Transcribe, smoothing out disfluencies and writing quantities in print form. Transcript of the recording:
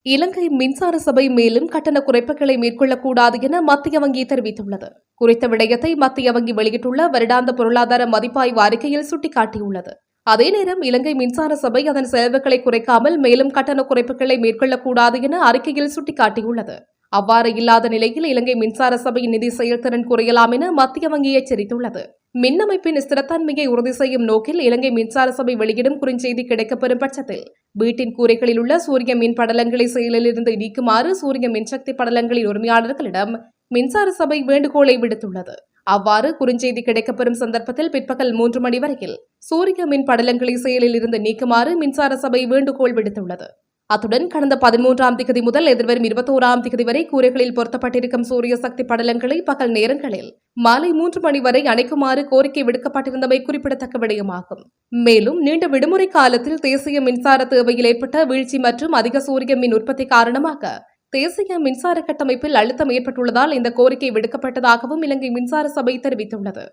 இலங்கை மின்சார சபை மேலும் கட்டண குறைப்புகளை மேற்கொள்ளக்கூடாது என மத்திய வங்கி தெரிவித்துள்ளது. குறித்த விடயத்தை மத்திய வங்கி வெளியிட்டுள்ள வருடாந்த பொருளாதார மதிப்பாய்வு அறிக்கையில் சுட்டிக்காட்டியுள்ளது. அதே நேரம் இலங்கை மின்சார சபை அதன் செலவுகளை குறைக்காமல் மேலும் கட்டண குறைப்புகளை மேற்கொள்ளக்கூடாது என அறிக்கையில் சுட்டிக்காட்டியுள்ளது. அவ்வாறு இல்லாத நிலையில் இலங்கை மின்சார சபையின் நிதி செயல்திறன் குறையலாம் என மத்திய வங்கி எச்சரித்துள்ளது. மின் அமைப்பின் ஸ்திரத்தன்மையை உறுதி செய்யும் நோக்கில் இலங்கை மின்சார சபை வெளியிடும் குறுஞ்செய்தி கிடைக்கப்பெறும் பட்சத்தில் வீட்டின் கூரைகளில் உள்ள சூரிய மின் படலங்களை செயலில் இருந்து நீக்குமாறு சூரிய மின்சக்தி படலங்களின் உரிமையாளர்களிடம் மின்சார சபை வேண்டுகோளை விடுத்துள்ளது. அவ்வாறு குறுஞ்செய்தி கிடைக்கப்பெறும் சந்தர்ப்பத்தில் பிற்பகல் 3 மணி வரையில் சூரிய மின் படலங்களை செயலில் இருந்து நீக்குமாறு மின்சார சபை வேண்டுகோள் விடுத்துள்ளது. அத்துடன் கடந்த 13ஆம் திகதி முதல் எதிர்வரும் 21ஆம் திகதி வரை கூரைகளில் பொருத்தப்பட்டிருக்கும் சூரிய சக்தி படலங்களை பகல் நேரங்களில் மாலை 3 மணி வரை அணைக்குமாறு கோரிக்கை விடுக்கப்பட்டிருந்தமை குறிப்பிடத்தக்க விடயமாகும். மேலும் நீண்ட விடுமுறை காலத்தில் தேசிய மின்சார தேவையில் ஏற்பட்ட வீழ்ச்சி மற்றும் அதிக சூரிய மின் உற்பத்தி காரணமாக தேசிய மின்சார கட்டமைப்பில் அழுத்தம் ஏற்பட்டுள்ளதால் இந்த கோரிக்கை விடுக்கப்பட்டதாகவும் இலங்கை மின்சார சபை தெரிவித்துள்ளது.